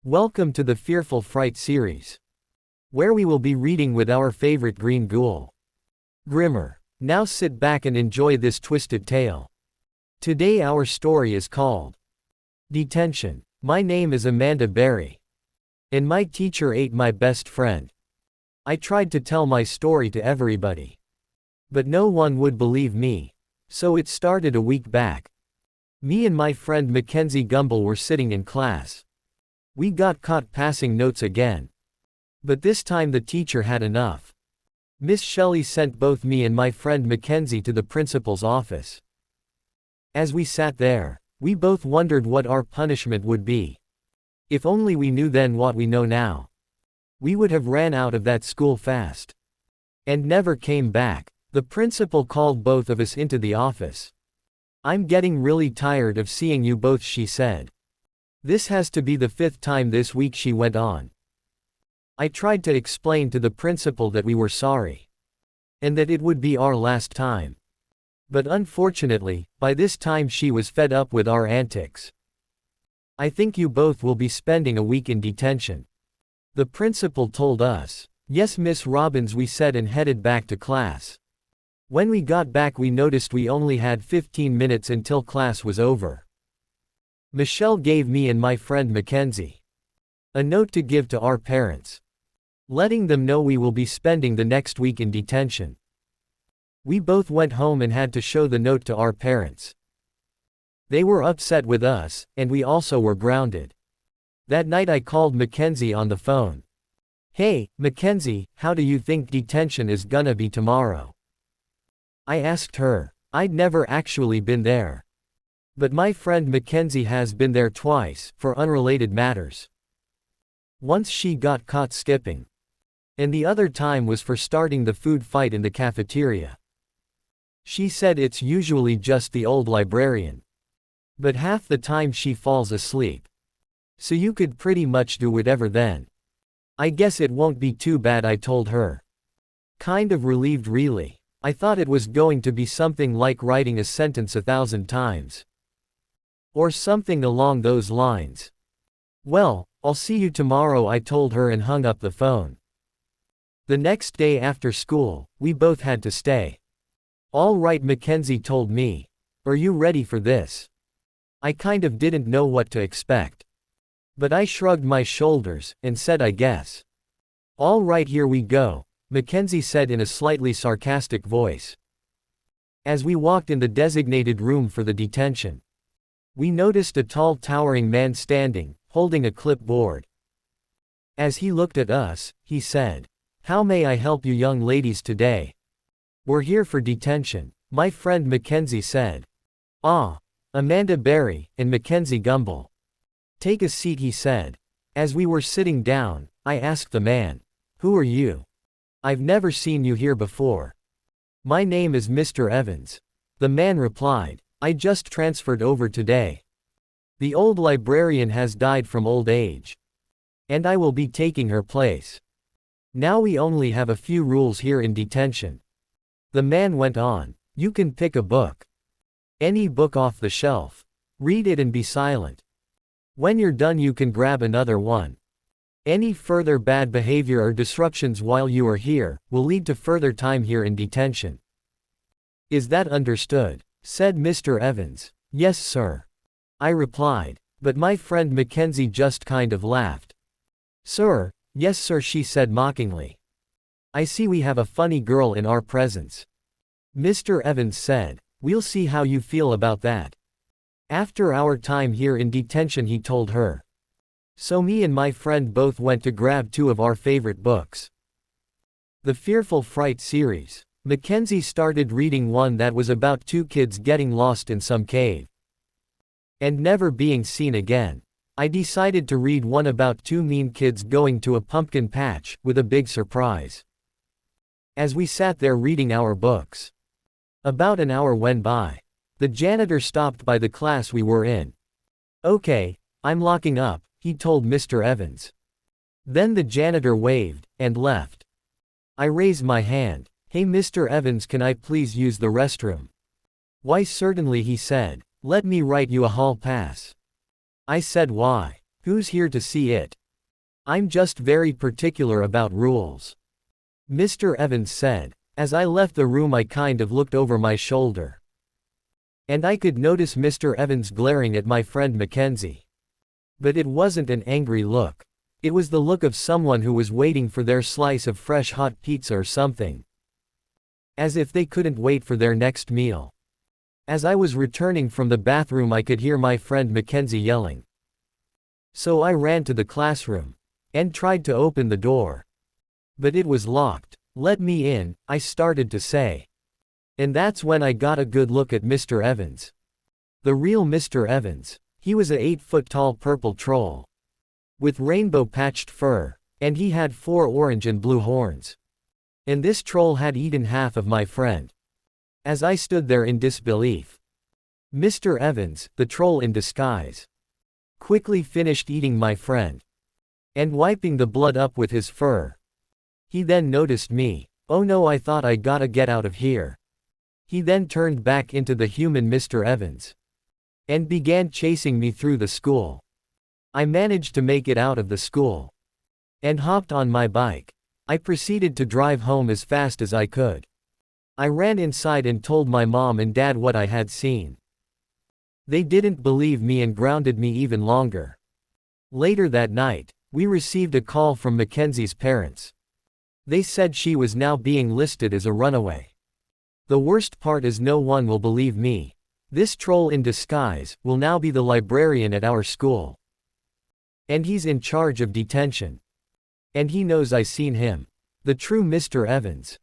Welcome to the Fearful Fright series, where we will be reading with our favorite green ghoul, Grimmer. Now sit back and enjoy this twisted tale. Today our story is called Detention. My name is Amanda Berry, and my teacher ate my best friend. I tried to tell my story to everybody, but no one would believe me. So it started a week back. Me and my friend Mackenzie Gumble were sitting in class. We got caught passing notes again. But this time the teacher had enough. Miss Shelley sent both me and my friend Mackenzie to the principal's office. As we sat there, we both wondered what our punishment would be. If only we knew then what we know now. We would have ran out of that school fast. And never came back. The principal called both of us into the office. "I'm getting really tired of seeing you both," she said. "This has to be the 5th time this week," she went on. I tried to explain to the principal that we were sorry, and that it would be our last time. But unfortunately, by this time she was fed up with our antics. "I think you both will be spending a week in detention," the principal told us. "Yes, Miss Robbins," we said and headed back to class. When we got back we noticed we only had 15 minutes until class was over. Michelle gave me and my friend Mackenzie a note to give to our parents, letting them know we will be spending the next week in detention. We both went home and had to show the note to our parents. They were upset with us, and we also were grounded. That night I called Mackenzie on the phone. "Hey, Mackenzie, how do you think detention is gonna be tomorrow?" I asked her. I'd never actually been there. But my friend Mackenzie has been there twice, for unrelated matters. Once she got caught skipping, and the other time was for starting the food fight in the cafeteria. She said it's usually just the old librarian, but half the time she falls asleep. So you could pretty much do whatever then. "I guess it won't be too bad," I told her. Kind of relieved really. I thought it was going to be something like writing a sentence 1,000 times. Or something along those lines. "Well, I'll see you tomorrow," I told her and hung up the phone. The next day after school, we both had to stay. "All right," Mackenzie told me. "Are you ready for this?" I kind of didn't know what to expect. But I shrugged my shoulders, and said I guess. "All right, here we go," Mackenzie said in a slightly sarcastic voice. As we walked in the designated room for the detention, we noticed a tall towering man standing, holding a clipboard. As he looked at us, he said, "How may I help you young ladies today?" "We're here for detention," my friend Mackenzie said. "Ah, Amanda Berry and Mackenzie Gumble." "Take a seat," he said. As we were sitting down, I asked the man, "Who are you? I've never seen you here before." "My name is Mr. Evans," the man replied. "I just transferred over today. The old librarian has died from old age, and I will be taking her place. Now we only have a few rules here in detention." The man went on. "You can pick a book. Any book off the shelf. Read it and be silent. When you're done you can grab another one. Any further bad behavior or disruptions while you are here will lead to further time here in detention. Is that understood?" said Mr. Evans. "Yes, sir," I replied. But my friend Mackenzie just kind of laughed. "Sir, yes sir," she said mockingly. "I see we have a funny girl in our presence." Mr. Evans said, "We'll see how you feel about that after our time here in detention," he told her. So me and my friend both went to grab 2 of our favorite books. The Fearful Fright series. Mackenzie started reading one that was about 2 kids getting lost in some cave and never being seen again. I decided to read one about 2 mean kids going to a pumpkin patch, with a big surprise. As we sat there reading our books, about an hour went by. The janitor stopped by the class we were in. "Okay, I'm locking up," he told Mr. Evans. Then the janitor waved and left. I raised my hand. "Hey Mr. Evans, can I please use the restroom?" "Why certainly," he said. "Let me write you a hall pass." I said, "Why?" Who's here to see it? I'm just very particular about rules. Mr. Evans said. As I left the room, I kind of looked over my shoulder. And I could notice Mr. Evans glaring at my friend Mackenzie. But it wasn't an angry look. It was the look of someone who was waiting for their slice of fresh hot pizza or something. As if they couldn't wait for their next meal. As I was returning from the bathroom, I could hear my friend Mackenzie yelling. So I ran to the classroom. And tried to open the door. But it was locked. "Let me in," I started to say. And that's when I got a good look at Mr. Evans. The real Mr. Evans. He was a 8-foot-tall purple troll. With rainbow-patched fur. And he had 4 orange and blue horns. And this troll had eaten half of my friend. As I stood there in disbelief. Mr. Evans, the troll in disguise, quickly finished eating my friend. And wiping the blood up with his fur. He then noticed me. "Oh no," I thought, "I gotta get out of here." He then turned back into the human Mr. Evans. And began chasing me through the school. I managed to make it out of the school. And hopped on my bike. I proceeded to drive home as fast as I could. I ran inside and told my mom and dad what I had seen. They didn't believe me and grounded me even longer. Later that night, we received a call from Mackenzie's parents. They said she was now being listed as a runaway. The worst part is no one will believe me. This troll in disguise will now be the librarian at our school. And he's in charge of detention. And he knows I seen him. The true Mr. Evans.